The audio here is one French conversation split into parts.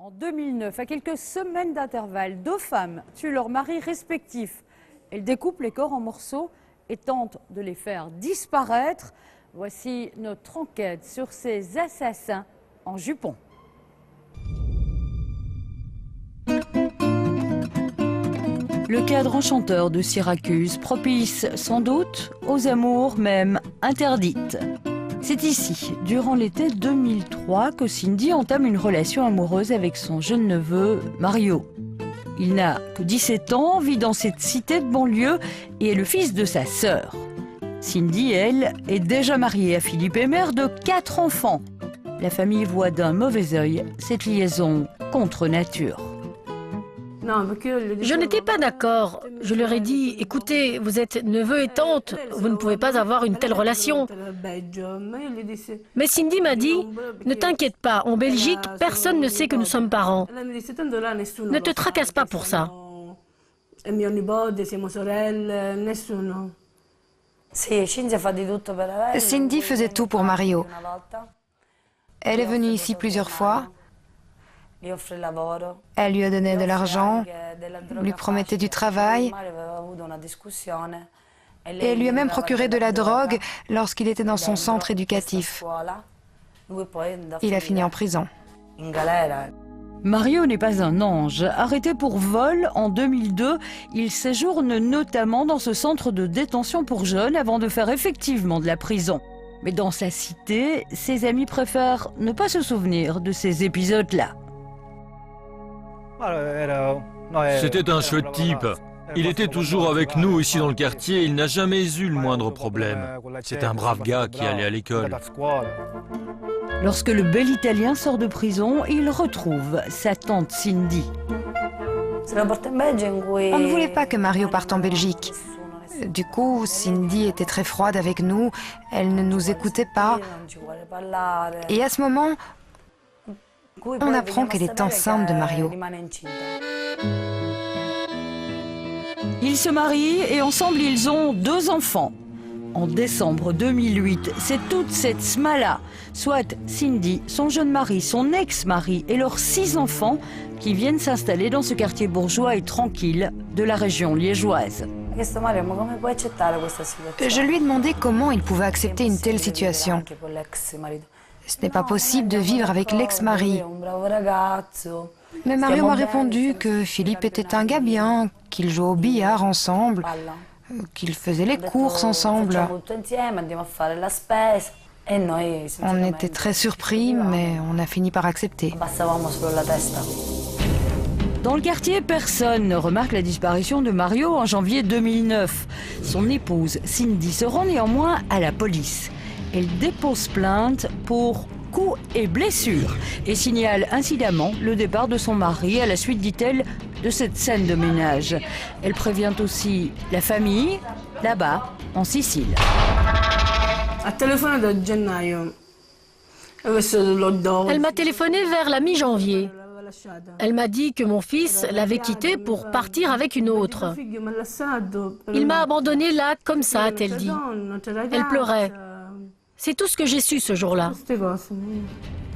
En 2009, à quelques semaines d'intervalle, 2 femmes tuent leurs maris respectifs. Elles découpent les corps en morceaux et tentent de les faire disparaître. Voici notre enquête sur ces assassins en jupon. Le cadre enchanteur de Syracuse, propice sans doute aux amours même interdites. C'est ici, durant l'été 2003, que Cindy entame une relation amoureuse avec son jeune neveu, Mario. Il n'a que 17 ans, vit dans cette cité de banlieue et est le fils de sa sœur. Cindy, elle, est déjà mariée à Philippe et mère de 4 enfants. La famille voit d'un mauvais œil cette liaison contre nature. Je n'étais pas d'accord. Je leur ai dit, écoutez, vous êtes neveu et tante, vous ne pouvez pas avoir une telle relation. Mais Cindy m'a dit, ne t'inquiète pas, en Belgique, personne ne sait que nous sommes parents. Ne te tracasse pas pour ça. Cindy faisait tout pour Mario. Elle est venue ici plusieurs fois. Elle lui a donné de l'argent, lui promettait du travail et elle lui a même procuré de la drogue lorsqu'il était dans son centre éducatif. Il a fini en prison. Mario n'est pas un ange. Arrêté pour vol en 2002, il séjourne notamment dans ce centre de détention pour jeunes avant de faire effectivement de la prison. Mais dans sa cité, ses amis préfèrent ne pas se souvenir de ces épisodes-là. C'était un chouette type. Il était toujours avec nous ici dans le quartier, il n'a jamais eu le moindre problème. C'est un brave gars qui allait à l'école. Lorsque le bel Italien sort de prison, il retrouve sa tante Cindy. On ne voulait pas que Mario parte en Belgique. Du coup, Cindy était très froide avec nous, elle ne nous écoutait pas. Et à ce moment, on apprend qu'elle est enceinte de Mario. Ils se marient et ensemble ils ont 2 enfants. En décembre 2008, c'est toute cette smala, soit Cindy, son jeune mari, son ex-mari et leurs 6 enfants qui viennent s'installer dans ce quartier bourgeois et tranquille de la région liégeoise. Je lui ai demandé comment il pouvait accepter une telle situation. Ce n'est pas possible de vivre avec l'ex-mari. Mais Mario m'a répondu que Philippe était un gars bien, qu'ils jouaient au billard ensemble, qu'ils faisaient les courses ensemble. On était très surpris, mais on a fini par accepter. Dans le quartier, personne ne remarque la disparition de Mario en janvier 2009. Son épouse, Cindy, se rend néanmoins à la police. Elle dépose plainte pour coups et blessures et signale incidemment le départ de son mari à la suite, dit-elle, de cette scène de ménage. Elle prévient aussi la famille, là-bas, en Sicile. Elle m'a téléphoné vers la mi-janvier. Elle m'a dit que mon fils l'avait quitté pour partir avec une autre. Il m'a abandonnée là, comme ça, a-t-elle dit. Elle pleurait. C'est tout ce que j'ai su ce jour-là.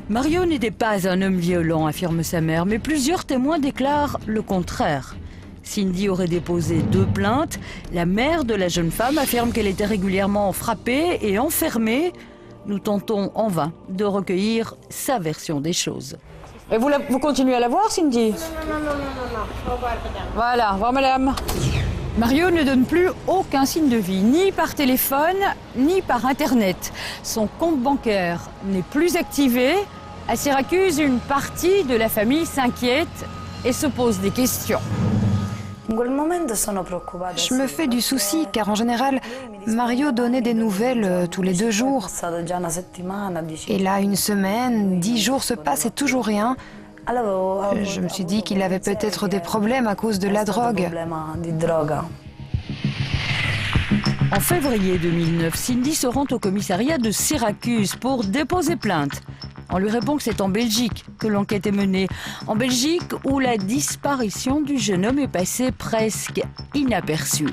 Mario n'était pas un homme violent, affirme sa mère, mais plusieurs témoins déclarent le contraire. Cindy aurait déposé 2 plaintes. La mère de la jeune femme affirme qu'elle était régulièrement frappée et enfermée. Nous tentons en vain de recueillir sa version des choses. Et vous continuez à la voir, Cindy? Non. Voilà, voir madame. Mario ne donne plus aucun signe de vie, ni par téléphone, ni par Internet. Son compte bancaire n'est plus activé. À Syracuse, une partie de la famille s'inquiète et se pose des questions. Je me fais du souci, car en général, Mario donnait des nouvelles tous les 2 jours. Et là, 1 semaine, 10 jours se passent et toujours rien. Je me suis dit qu'il avait peut-être des problèmes à cause de la drogue. En février 2009, Cindy se rend au commissariat de Syracuse pour déposer plainte. On lui répond que c'est en Belgique que l'enquête est menée. En Belgique où la disparition du jeune homme est passée presque inaperçue.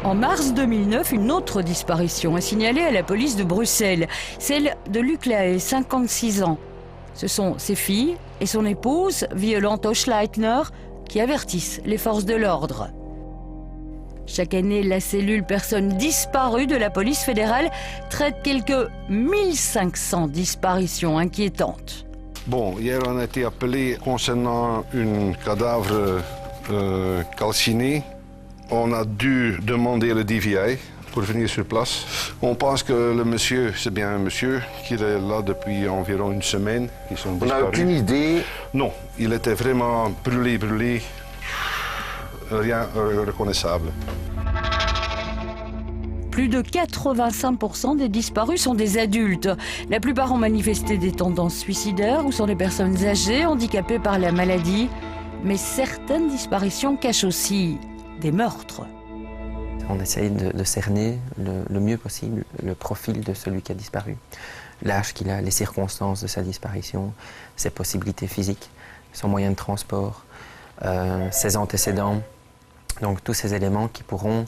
En mars 2009, une autre disparition est signalée à la police de Bruxelles, celle de Luc Lahaye, 56 ans. Ce sont ses filles et son épouse, Violante Oschleitner, qui avertissent les forces de l'ordre. Chaque année, la cellule personnes disparues de la police fédérale traite quelques 1500 disparitions inquiétantes. Bon, hier on a été appelé concernant un cadavre calciné. On a dû demander le DVI pour venir sur place. On pense que le monsieur, c'est bien un monsieur, qu'il est là depuis environ une semaine. On n'a aucune idée? Non, il était vraiment brûlé, rien reconnaissable. Plus de 85% des disparus sont des adultes. La plupart ont manifesté des tendances suicidaires ou sont des personnes âgées, handicapées par la maladie. Mais certaines disparitions cachent aussi des meurtres. On essaye de cerner le mieux possible le profil de celui qui a disparu. L'âge qu'il a, les circonstances de sa disparition, ses possibilités physiques, son moyen de transport, ses antécédents. Donc tous ces éléments qui pourront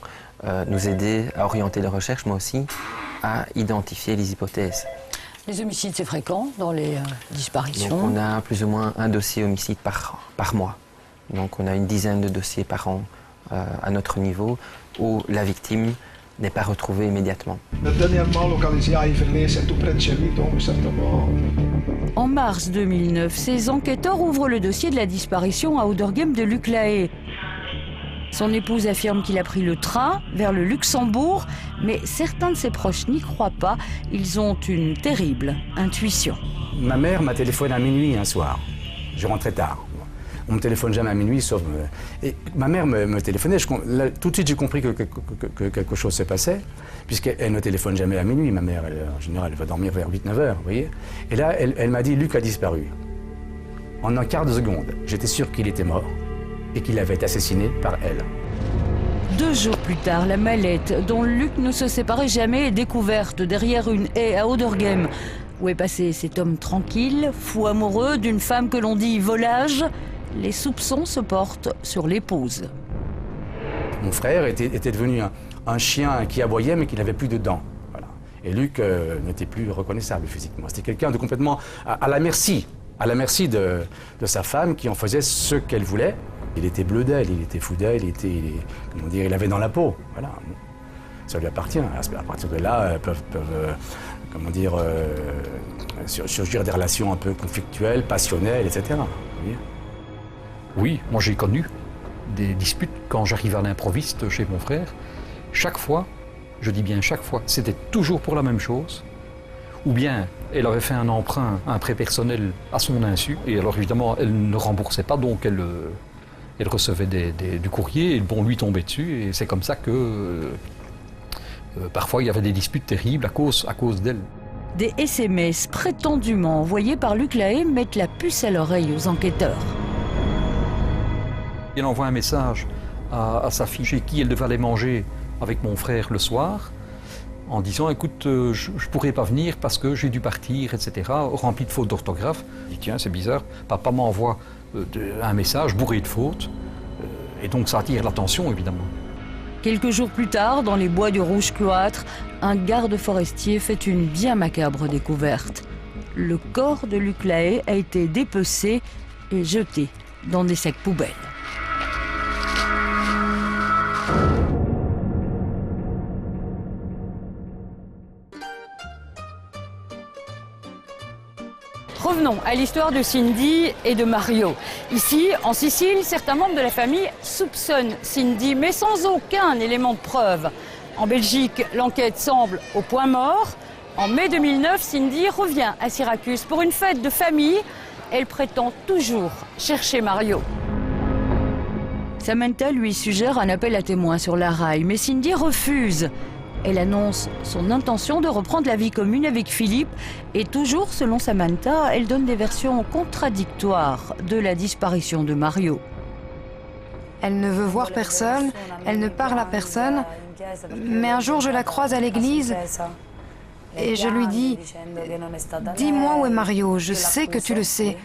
nous aider à orienter les recherches, mais aussi à identifier les hypothèses. Les homicides, c'est fréquent dans les disparitions? Donc on a plus ou moins un dossier homicide par mois. Donc on a une dizaine de dossiers par an à notre niveau où la victime n'est pas retrouvée immédiatement. En mars 2009, ces enquêteurs ouvrent le dossier de la disparition à Oudergem de Luc Lahaye. Son épouse affirme qu'il a pris le train vers le Luxembourg, mais certains de ses proches n'y croient pas. Ils ont une terrible intuition. Ma mère m'a téléphoné à minuit un soir. Je rentrais tard. On ne me téléphone jamais à minuit, sauf... Et ma mère me téléphonait. Tout de suite, j'ai compris que quelque chose se passait, puisqu'elle ne téléphone jamais à minuit. Ma mère, en général, elle va dormir vers 8-9 heures, vous voyez. Et là, elle m'a dit, Luc a disparu. En un quart de seconde, j'étais sûr qu'il était mort et qu'il avait été assassiné par elle. 2 jours plus tard, la mallette, dont Luc ne se séparait jamais, est découverte derrière une haie à Oudergem. Où est passé cet homme tranquille, fou amoureux d'une femme que l'on dit volage? Les soupçons se portent sur l'épouse. Mon frère était devenu un chien qui aboyait mais qui n'avait plus de dents. Voilà. Et Luc n'était plus reconnaissable physiquement. C'était quelqu'un de complètement à la merci de sa femme qui en faisait ce qu'elle voulait. Il était bleu d'elle, il était fou d'elle, il avait dans la peau. Voilà. Ça lui appartient. À partir de là, peuvent surgir des relations un peu conflictuelles, passionnelles, etc. Vous voyez ? Oui, moi j'ai connu des disputes quand j'arrivais à l'improviste chez mon frère. Chaque fois, je dis bien chaque fois, c'était toujours pour la même chose. Ou bien elle avait fait un emprunt, un prêt personnel à son insu, et alors évidemment elle ne remboursait pas, donc elle recevait du courrier, et le bon lui tombait dessus, et c'est comme ça que parfois il y avait des disputes terribles à cause d'elle. Des SMS prétendument envoyés par Luc Lahaye mettent la puce à l'oreille aux enquêteurs. Elle envoie un message à sa fille chez qui elle devait aller manger avec mon frère le soir, en disant « Écoute, je ne pourrai pas venir parce que j'ai dû partir, etc. » rempli de fautes d'orthographe. Je dis « Tiens, c'est bizarre, papa m'envoie un message bourré de fautes. » Et donc ça attire l'attention, évidemment. Quelques jours plus tard, dans les bois du Rouge-Cloître, un garde forestier fait une bien macabre découverte. Le corps de Luc Lahaye a été dépecé et jeté dans des sacs poubelles. Revenons à l'histoire de Cindy et de Mario. Ici, en Sicile, certains membres de la famille soupçonnent Cindy, mais sans aucun élément de preuve. En Belgique, l'enquête semble au point mort. En mai 2009, Cindy revient à Syracuse pour une fête de famille. Elle prétend toujours chercher Mario. Samantha lui suggère un appel à témoins sur la rail, mais Cindy refuse. Elle annonce son intention de reprendre la vie commune avec Philippe et toujours selon Samantha, elle donne des versions contradictoires de la disparition de Mario. Elle ne veut voir personne, elle ne parle à personne, mais un jour je la croise à l'église et je lui dis « Dis-moi où est Mario, je sais que tu le sais.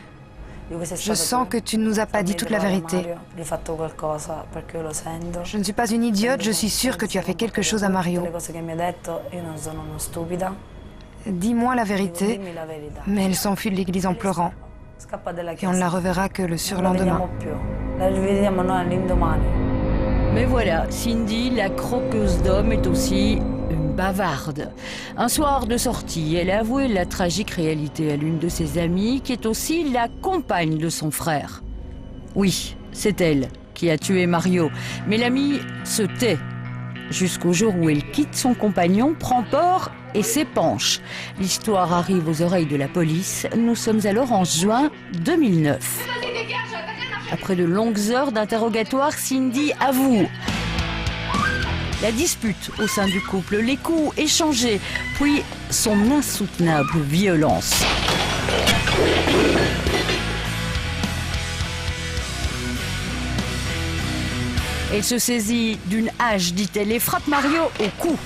Je sens que tu ne nous as pas dit toute la vérité. Je ne suis pas une idiote, je suis sûre que tu as fait quelque chose à Mario. Dis-moi la vérité, mais elle s'enfuit de l'église en pleurant. Et on ne la reverra que le surlendemain. Mais voilà, Cindy, la croqueuse d'hommes, est aussi une bavarde. Un soir de sortie, elle a avoué la tragique réalité à l'une de ses amies, qui est aussi la compagne de son frère. Oui, c'est elle qui a tué Mario, mais l'amie se tait. Jusqu'au jour où elle quitte son compagnon, prend port et s'épanche. L'histoire arrive aux oreilles de la police. Nous sommes alors en juin 2009. Après de longues heures d'interrogatoire, Cindy avoue. La dispute au sein du couple, les coups échangés, puis son insoutenable violence. Elle se saisit d'une hache, dit-elle, et frappe Mario au cou.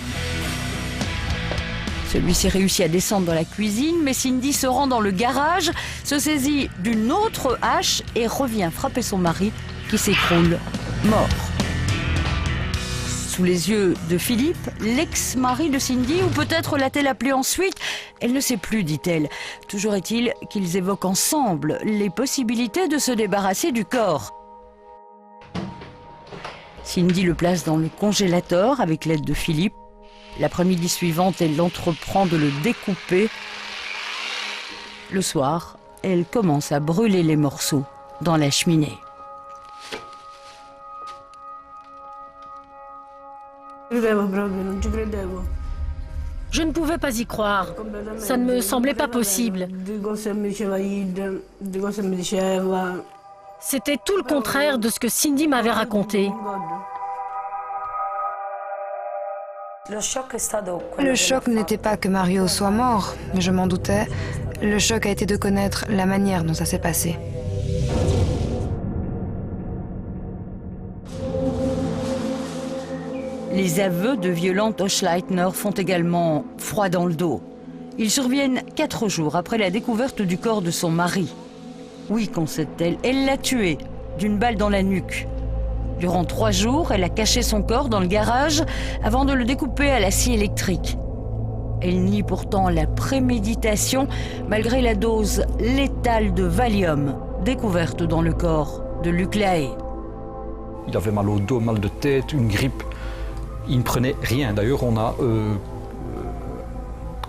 Celui-ci réussit à descendre dans la cuisine, mais Cindy se rend dans le garage, se saisit d'une autre hache et revient frapper son mari, qui s'écroule mort. Sous les yeux de Philippe, l'ex-mari de Cindy, ou peut-être l'a-t-elle appelé ensuite, elle ne sait plus, dit-elle. Toujours est-il qu'ils évoquent ensemble les possibilités de se débarrasser du corps. Cindy le place dans le congélateur avec l'aide de Philippe. L'après-midi suivante, elle entreprend de le découper. Le soir, elle commence à brûler les morceaux dans la cheminée. Je ne pouvais pas y croire. Ça ne me semblait pas possible. C'était tout le contraire de ce que Cindy m'avait raconté. Le choc n'était pas que Mario soit mort, mais je m'en doutais. Le choc a été de connaître la manière dont ça s'est passé. Les aveux de Violante Oschleitner font également froid dans le dos. Ils surviennent 4 jours après la découverte du corps de son mari. Oui, concède-t-elle, elle l'a tué d'une balle dans la nuque. Durant 3 jours, elle a caché son corps dans le garage avant de le découper à la scie électrique. Elle nie pourtant la préméditation malgré la dose létale de Valium découverte dans le corps de Luc Lahaye. Il avait mal au dos, mal de tête, une grippe. Il ne prenait rien. D'ailleurs,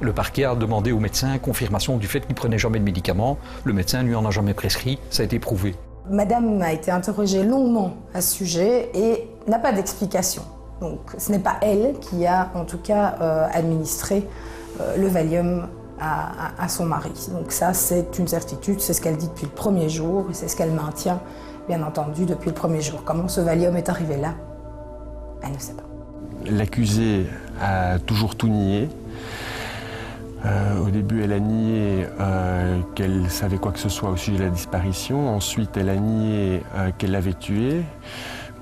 le parquet a demandé au médecin confirmation du fait qu'il ne prenait jamais de médicaments. Le médecin ne lui en a jamais prescrit, ça a été prouvé. Madame a été interrogée longuement à ce sujet et n'a pas d'explication. Donc ce n'est pas elle qui a en tout cas administré le Valium à son mari. Donc ça c'est une certitude, c'est ce qu'elle dit depuis le premier jour et c'est ce qu'elle maintient bien entendu depuis le premier jour. Comment ce Valium est arrivé là, elle ne sait pas. L'accusée a toujours tout nié. Au début, elle a nié qu'elle savait quoi que ce soit au sujet de la disparition. Ensuite, elle a nié qu'elle l'avait tué.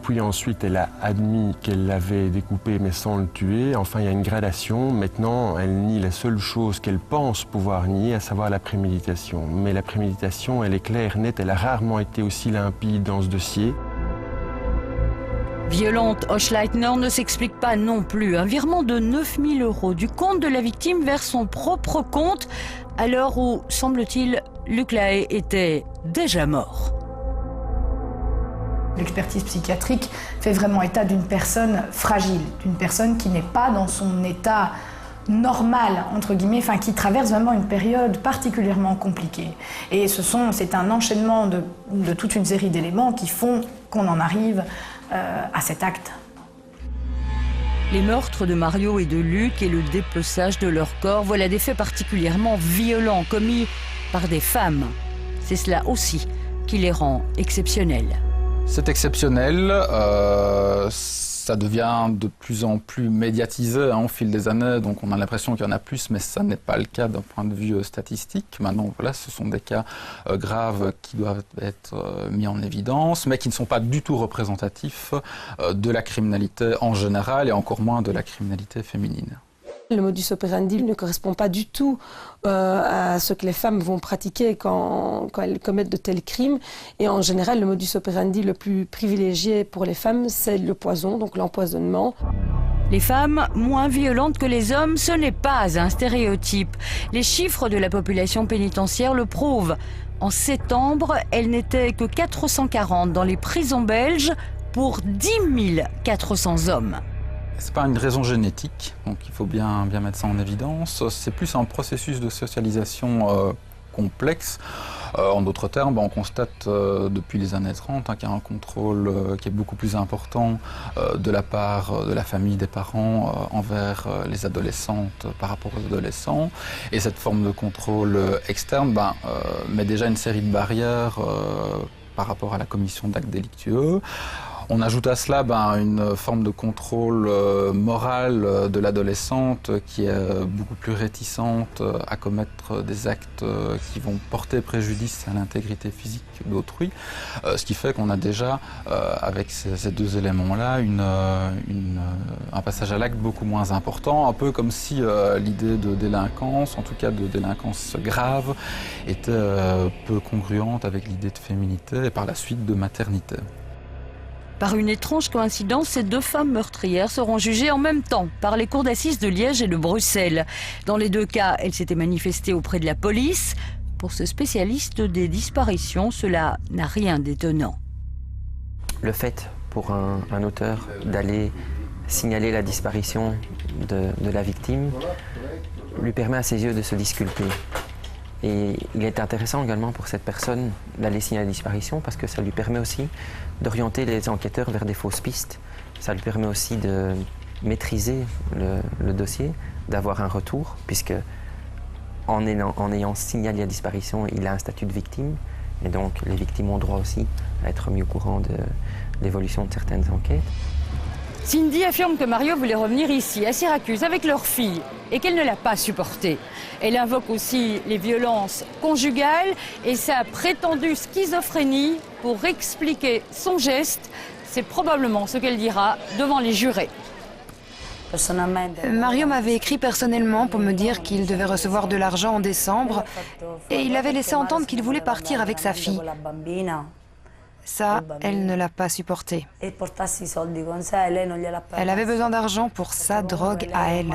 Puis ensuite, elle a admis qu'elle l'avait découpé mais sans le tuer. Enfin, il y a une gradation. Maintenant, elle nie la seule chose qu'elle pense pouvoir nier, à savoir la préméditation. Mais la préméditation, elle est claire, nette. Elle a rarement été aussi limpide dans ce dossier. Violante Oschleitner ne s'explique pas non plus. Un virement de 9 000 € du compte de la victime vers son propre compte, à l'heure où, semble-t-il, Luc Lahaye était déjà mort. L'expertise psychiatrique fait vraiment état d'une personne fragile, d'une personne qui n'est pas dans son état normal, entre guillemets, enfin qui traverse vraiment une période particulièrement compliquée. Et c'est un enchaînement de toute une série d'éléments qui font qu'on en arrive à cet acte. Les meurtres de Mario et de Luc et le dépeçage de leur corps, voilà des faits particulièrement violents commis par des femmes. C'est cela aussi qui les rend exceptionnels. C'est exceptionnel, ça devient de plus en plus médiatisé au fil des années, donc on a l'impression qu'il y en a plus, mais ça n'est pas le cas d'un point de vue statistique. Maintenant, voilà, ce sont des cas graves qui doivent être mis en évidence, mais qui ne sont pas du tout représentatifs de la criminalité en général et encore moins de la criminalité féminine. Le modus operandi ne correspond pas du tout à ce que les femmes vont pratiquer quand elles commettent de tels crimes. Et en général, le modus operandi le plus privilégié pour les femmes, c'est le poison, donc l'empoisonnement. Les femmes moins violentes que les hommes, ce n'est pas un stéréotype. Les chiffres de la population pénitentiaire le prouvent. En septembre, elles n'étaient que 440 dans les prisons belges pour 10 400 hommes. C'est pas une raison génétique, donc il faut bien mettre ça en évidence. C'est plus un processus de socialisation complexe. En d'autres termes, on constate depuis les années 30 qu'il y a un contrôle qui est beaucoup plus important de la part de la famille, des parents envers les adolescentes par rapport aux adolescents. Et cette forme de contrôle externe met déjà une série de barrières par rapport à la commission d'actes délictueux. On ajoute à cela une forme de contrôle moral de l'adolescente qui est beaucoup plus réticente à commettre des actes qui vont porter préjudice à l'intégrité physique d'autrui. Ce qui fait qu'on a déjà, avec ces deux éléments-là, un passage à l'acte beaucoup moins important, un peu comme si l'idée de délinquance, en tout cas de délinquance grave, était peu congruente avec l'idée de féminité et par la suite de maternité. Par une étrange coïncidence, ces deux femmes meurtrières seront jugées en même temps par les cours d'assises de Liège et de Bruxelles. Dans les deux cas, elles s'étaient manifestées auprès de la police. Pour ce spécialiste des disparitions, cela n'a rien d'étonnant. Le fait pour un auteur d'aller signaler la disparition de la victime lui permet à ses yeux de se disculper. Et il est intéressant également pour cette personne d'aller signaler la disparition parce que ça lui permet aussi d'orienter les enquêteurs vers des fausses pistes. Ça lui permet aussi de maîtriser le dossier, d'avoir un retour, puisque en ayant signalé la disparition, il a un statut de victime. Et donc les victimes ont droit aussi à être mis au courant de l'évolution de certaines enquêtes. Cindy affirme que Mario voulait revenir ici, à Syracuse, avec leur fille, et qu'elle ne l'a pas supporté. Elle invoque aussi les violences conjugales et sa prétendue schizophrénie pour expliquer son geste. C'est probablement ce qu'elle dira devant les jurés. Mario m'avait écrit personnellement pour me dire qu'il devait recevoir de l'argent en décembre et il avait laissé entendre qu'il voulait partir avec sa fille. Ça, elle ne l'a pas supporté. Elle avait besoin d'argent pour sa drogue à elle.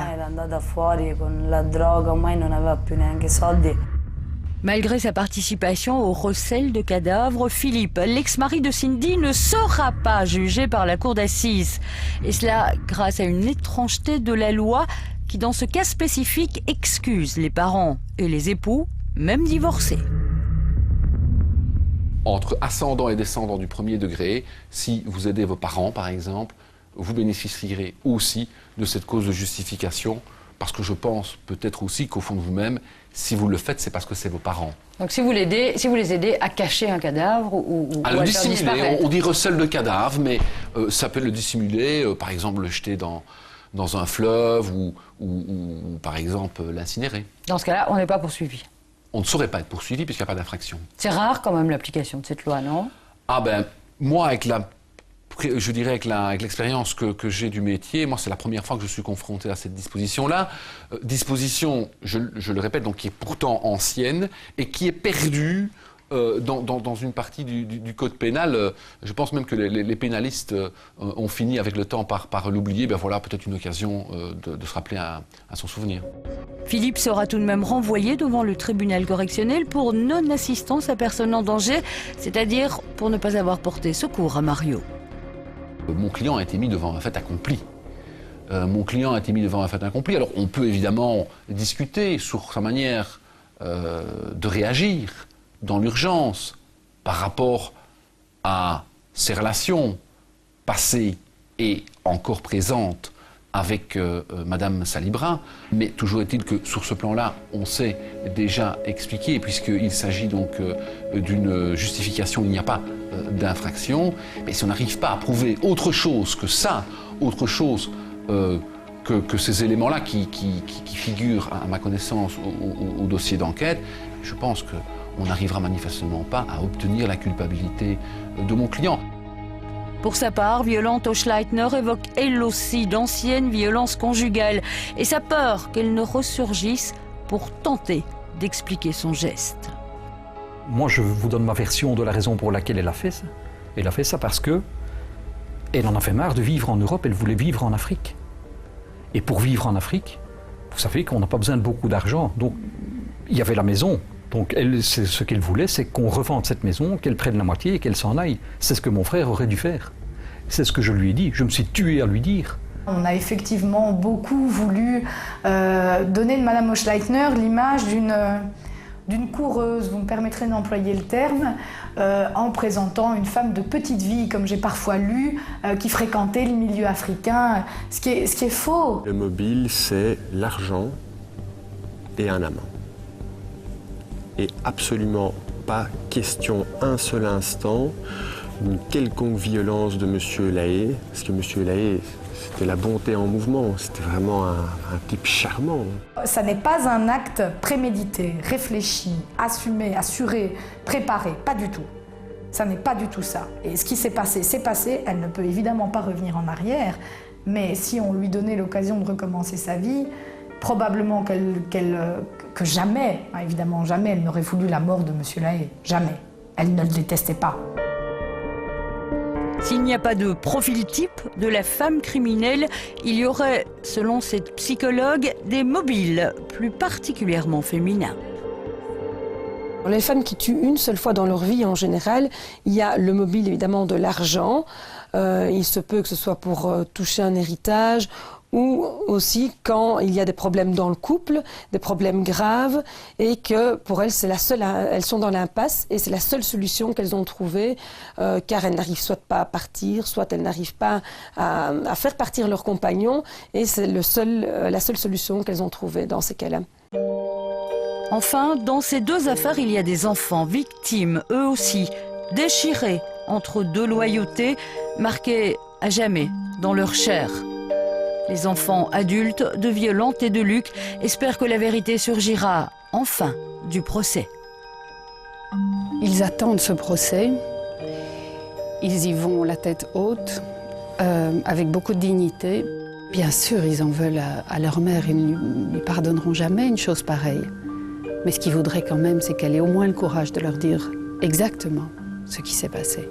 Malgré sa participation au recel de cadavres, Philippe, l'ex-mari de Cindy, ne sera pas jugé par la cour d'assises. Et cela grâce à une étrangeté de la loi qui, dans ce cas spécifique, excuse les parents et les époux, même divorcés. Entre ascendant et descendant du premier degré, si vous aidez vos parents, par exemple, vous bénéficierez aussi de cette cause de justification, parce que je pense peut-être aussi qu'au fond de vous-même, si vous le faites, c'est parce que c'est vos parents. Donc si vous les aidez à cacher un cadavre ou à le dissimuler, on dit recel de cadavre, mais ça peut le dissimuler, par exemple le jeter dans un fleuve ou par exemple l'incinérer. Dans ce cas-là, on n'est pas poursuivi. On ne saurait pas être poursuivi puisqu'il n'y a pas d'infraction. C'est rare quand même l'application de cette loi, non? Ah ben, moi avec l'expérience que j'ai du métier, moi c'est la première fois que je suis confronté à cette disposition-là. Disposition, je le répète, donc qui est pourtant ancienne et qui est perdue dans une partie du code pénal. Je pense même que les pénalistes ont fini avec le temps par l'oublier. Ben voilà, peut-être une occasion de se rappeler à son souvenir. Philippe sera tout de même renvoyé devant le tribunal correctionnel pour non-assistance à personne en danger, c'est-à-dire pour ne pas avoir porté secours à Mario. Mon client a été mis devant un fait accompli. Alors on peut évidemment discuter sur sa manière de réagir dans l'urgence par rapport à ses relations passées et encore présentes avec Madame Salibra, mais toujours est-il que sur ce plan-là, on s'est déjà expliqué, puisqu'il s'agit donc d'une justification, il n'y a pas d'infraction, mais si on n'arrive pas à prouver autre chose que ça, autre chose que ces éléments-là qui figurent, à ma connaissance, au dossier d'enquête, je pense qu'on n'arrivera manifestement pas à obtenir la culpabilité de mon client. Pour sa part, Violante Oschleitner évoque elle aussi d'anciennes violences conjugales et sa peur qu'elles ne ressurgissent pour tenter d'expliquer son geste. Moi, je vous donne ma version de la raison pour laquelle elle a fait ça. Elle a fait ça parce que elle en a fait marre de vivre en Europe, elle voulait vivre en Afrique. Et pour vivre en Afrique, vous savez qu'on n'a pas besoin de beaucoup d'argent. Donc, il y avait la maison. Donc, elle, ce qu'elle voulait, c'est qu'on revende cette maison, qu'elle prenne la moitié et qu'elle s'en aille. C'est ce que mon frère aurait dû faire. C'est ce que je lui ai dit. Je me suis tué à lui dire. On a effectivement beaucoup voulu donner de Madame Oschleitner l'image d'une coureuse, vous me permettrez d'employer le terme, en présentant une femme de petite vie, comme j'ai parfois lu, qui fréquentait le milieu africain, ce qui est faux. Le mobile, c'est l'argent et un amant. Et absolument pas question un seul instant d'une quelconque violence de M. Lahaye, parce que M. Lahaye, c'était la bonté en mouvement, c'était vraiment un type charmant. Ça n'est pas un acte prémédité, réfléchi, assumé, assuré, préparé, pas du tout. Ça n'est pas du tout ça. Et ce qui s'est passé, c'est passé, elle ne peut évidemment pas revenir en arrière, mais si on lui donnait l'occasion de recommencer sa vie, probablement que jamais, évidemment jamais, elle n'aurait voulu la mort de M. Lahaye, jamais. Elle ne le détestait pas. S'il n'y a pas de profil type de la femme criminelle, il y aurait, selon cette psychologue, des mobiles plus particulièrement féminins. Les femmes qui tuent une seule fois dans leur vie, en général, il y a le mobile évidemment de l'argent. Il se peut que ce soit pour toucher un héritage ou aussi quand il y a des problèmes dans le couple, des problèmes graves, et que pour elles, elles sont dans l'impasse et c'est la seule solution qu'elles ont trouvée, car elles n'arrivent soit pas à partir, soit elles n'arrivent pas à faire partir leur compagnon, et c'est la seule solution qu'elles ont trouvée dans ces cas-là. Enfin, dans ces deux affaires, il y a des enfants victimes, eux aussi, déchirés entre deux loyautés, marqués à jamais dans leur chair. Les enfants adultes de Violante et de Luc espèrent que la vérité surgira enfin du procès. Ils attendent ce procès. Ils y vont la tête haute, avec beaucoup de dignité. Bien sûr, ils en veulent à leur mère. Ils ne lui pardonneront jamais une chose pareille. Mais ce qu'ils voudraient quand même, c'est qu'elle ait au moins le courage de leur dire exactement ce qui s'est passé.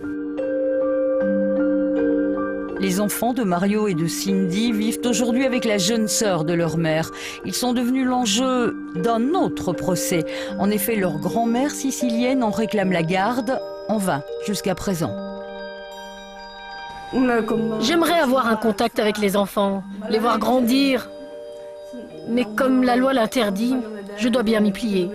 Les enfants de Mario et de Cindy vivent aujourd'hui avec la jeune sœur de leur mère. Ils sont devenus l'enjeu d'un autre procès. En effet, leur grand-mère sicilienne en réclame la garde, en vain jusqu'à présent. J'aimerais avoir un contact avec les enfants, les voir grandir. Mais comme la loi l'interdit, je dois bien m'y plier.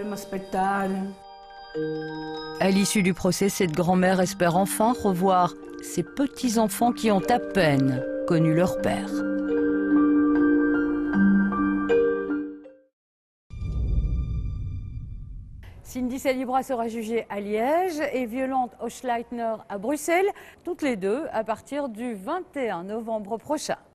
À l'issue du procès, cette grand-mère espère enfin revoir ces petits-enfants qui ont à peine connu leur père. Cindy Salibra sera jugée à Liège et Violante Oschleitner à Bruxelles, toutes les deux à partir du 21 novembre prochain.